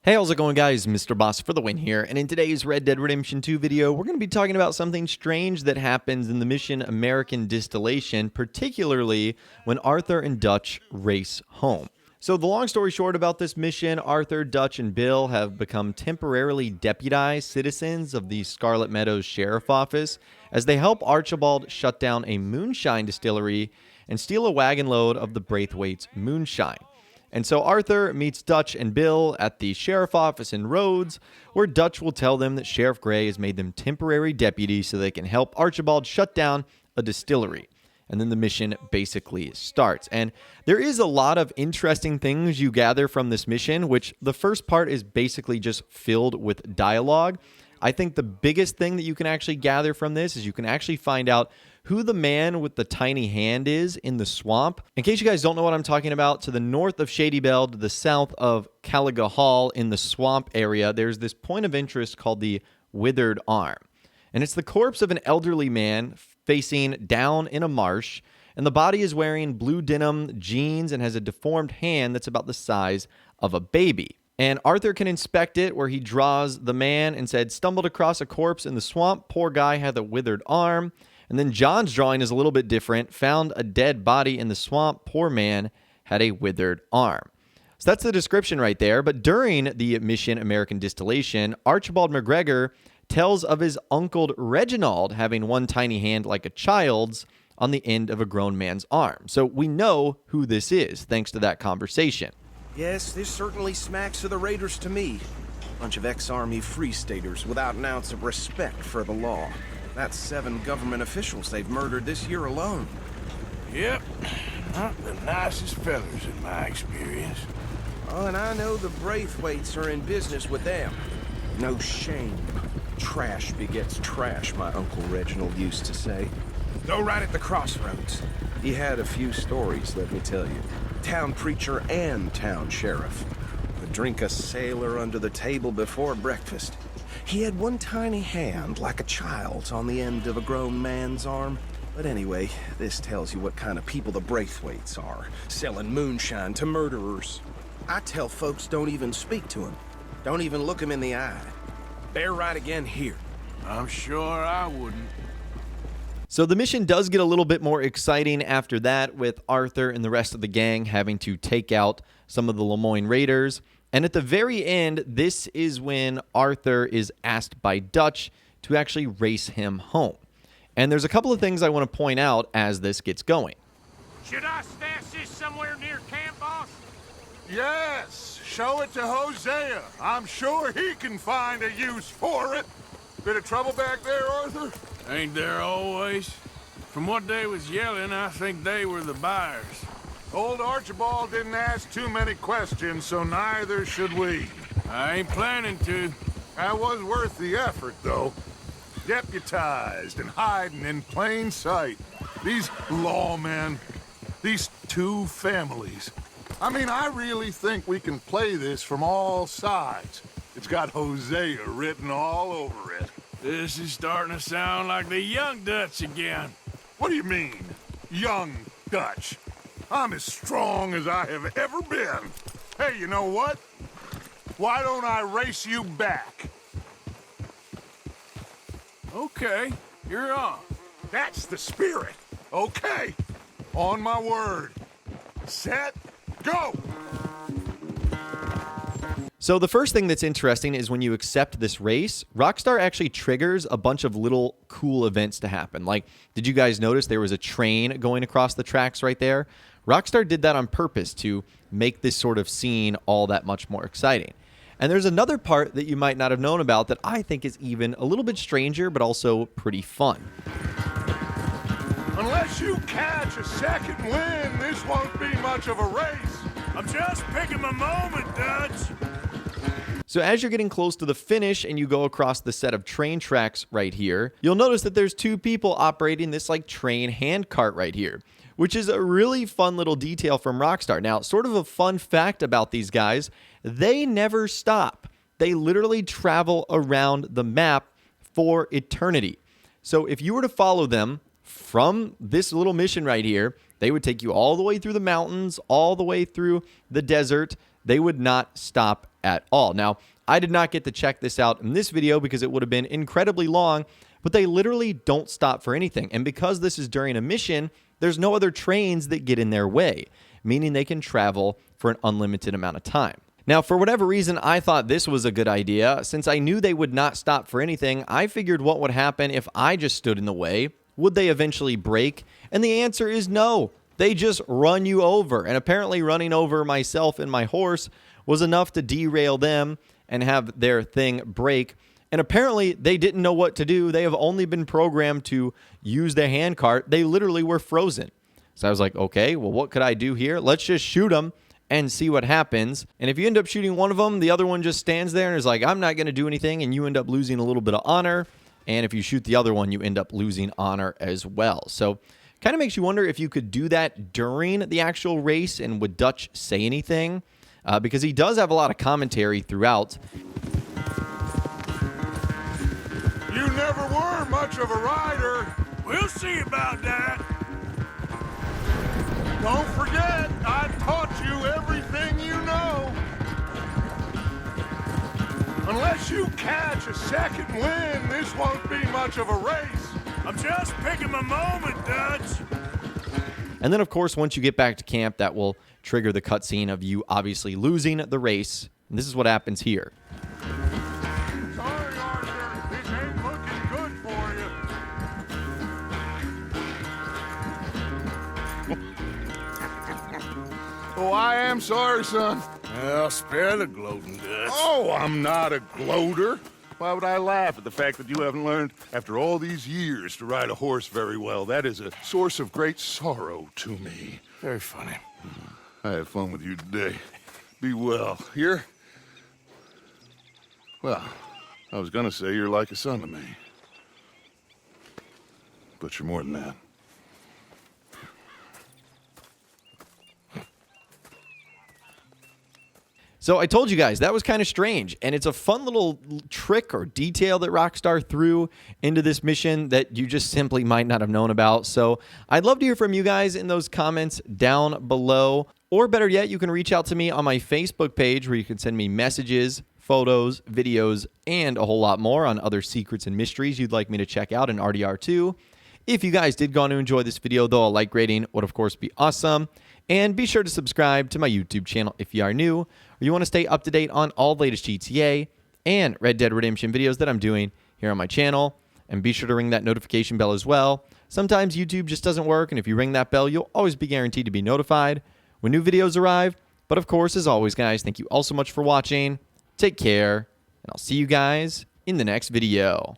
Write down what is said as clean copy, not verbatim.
Hey, how's it going, guys? Mr. Boss for the win here, and in today's Red Dead Redemption 2 video, we're going to be talking about something strange that happens in the mission American Distillation, particularly when Arthur and Dutch race home. So the long story short about this mission, Arthur, Dutch, and Bill have become temporarily deputized citizens of the Scarlet Meadows Sheriff Office as they help Archibald shut down a moonshine distillery and steal a wagon load of the Braithwaite's moonshine. And so Arthur meets Dutch and Bill at the sheriff office in Rhodes, where Dutch will tell them that Sheriff Gray has made them temporary deputies so they can help Archibald shut down a distillery. And then the mission basically starts. And there is a lot of interesting things you gather from this mission, which the first part is basically just filled with dialogue. I think the biggest thing that you can actually gather from this is you can actually find out who the man with the tiny hand is in the swamp. In case you guys don't know what I'm talking about, to the north of Shady Bell, to the south of Caliga Hall in the swamp area, there's this point of interest called the Withered Arm. And it's the corpse of an elderly man facing down in a marsh, and the body is wearing blue denim jeans and has a deformed hand that's about the size of a baby. And Arthur can inspect it, where he draws the man and said, stumbled across a corpse in the swamp, poor guy had a withered arm. And then John's drawing is a little bit different, found a dead body in the swamp, poor man had a withered arm. So that's the description right there. But during the mission American Distillation, Archibald McGregor tells of his uncle Reginald having one tiny hand like a child's on the end of a grown man's arm. So we know who this is, thanks to that conversation. Yes, this certainly smacks of the Raiders to me. Bunch of ex-Army Free Staters without an ounce of respect for the law. That's 7 government officials they've murdered this year alone. Yep, not the nicest fellas in my experience. Oh, and I know the Braithwaites are in business with them. No shame. Trash begets trash, my Uncle Reginald used to say. Go right at the crossroads. He had a few stories, let me tell you. Town preacher and town sheriff. Would drink a sailor under the table before breakfast. He had one tiny hand, like a child's, on the end of a grown man's arm. But anyway, this tells you what kind of people the Braithwaites are, selling moonshine to murderers. I tell folks don't even speak to him. Don't even look him in the eye. Bear right again here. I'm sure I wouldn't. So the mission does get a little bit more exciting after that, with Arthur and the rest of the gang having to take out some of the Lemoyne Raiders. And at the very end, this is when Arthur is asked by Dutch to actually race him home. And there's a couple of things I want to point out as this gets going. Should I stash this somewhere near camp, boss? Yes, show it to Hosea. I'm sure he can find a use for it. Bit of trouble back there, Arthur? Ain't there always? From what they was yelling, I think they were the buyers. Old Archibald didn't ask too many questions, so neither should we. I ain't planning to. That was worth the effort, though. Deputized and hiding in plain sight. These lawmen, these 2 families. I mean, I really think we can play this from all sides. It's got Hosea written all over it. This is starting to sound like the young Dutch again. What do you mean, young Dutch? I'm as strong as I have ever been. Hey, you know what? Why don't I race you back? Okay, you're on. That's the spirit. Okay, on my word. Set, go! So the first thing that's interesting is when you accept this race, Rockstar actually triggers a bunch of little cool events to happen. Like, did you guys notice there was a train going across the tracks right there? Rockstar did that on purpose to make this sort of scene all that much more exciting. And there's another part that you might not have known about that I think is even a little bit stranger, but also pretty fun. Unless you catch a second win, this won't be much of a race. I'm just picking my moment, Dutch. So as you're getting close to the finish and you go across the set of train tracks right here, you'll notice that there's 2 people operating this like train handcart right here, which is a really fun little detail from Rockstar. Now, sort of a fun fact about these guys, they never stop. They literally travel around the map for eternity. So if you were to follow them from this little mission right here, they would take you all the way through the mountains, all the way through the desert. They would not stop at all. Now, I did not get to check this out in this video because it would have been incredibly long, but they literally don't stop for anything. And because this is during a mission, there's no other trains that get in their way, meaning they can travel for an unlimited amount of time. Now, for whatever reason, I thought this was a good idea. Since I knew they would not stop for anything, I figured what would happen if I just stood in the way. Would they eventually break? And the answer is no. They just run you over. And apparently running over myself and my horse was enough to derail them and have their thing break. And apparently they didn't know what to do. They have only been programmed to use their handcart. They literally were frozen. So I was like, okay, well, what could I do here? Let's just shoot them and see what happens. And if you end up shooting one of them, the other one just stands there and is like, I'm not going to do anything, and you end up losing a little bit of honor. And if you shoot the other one, you end up losing honor as well. So kind of makes you wonder if you could do that during the actual race, and would Dutch say anything? Because he does have a lot of commentary throughout. You never were much of a rider. We'll see about that. Don't forget, I taught you everything you know. Unless you catch a second win, this won't be much of a race. I'm just picking my moment, Dutch. And then, of course, once you get back to camp, that will trigger the cutscene of you obviously losing the race. And this is what happens here. Sorry, Arthur. This ain't looking good for you. Oh, I am sorry, son. Well, spare the gloating, Dutch. Oh, I'm not a gloater. Why would I laugh at the fact that you haven't learned, after all these years, to ride a horse very well? That is a source of great sorrow to me. Very funny. I had fun with you today. Be well. Here? Well, I was gonna say you're like a son to me. But you're more than that. So I told you guys, that was kind of strange, and it's a fun little trick or detail that Rockstar threw into this mission that you just simply might not have known about. So I'd love to hear from you guys in those comments down below, or better yet, you can reach out to me on my Facebook page where you can send me messages, photos, videos, and a whole lot more on other secrets and mysteries you'd like me to check out in RDR2. If you guys did go on to enjoy this video, though, a like rating would, of course, be awesome. And be sure to subscribe to my YouTube channel if you are new, or you want to stay up to date on all the latest GTA and Red Dead Redemption videos that I'm doing here on my channel. And be sure to ring that notification bell as well. Sometimes YouTube just doesn't work, and if you ring that bell, you'll always be guaranteed to be notified when new videos arrive. But of course, as always, guys, thank you all so much for watching. Take care, and I'll see you guys in the next video.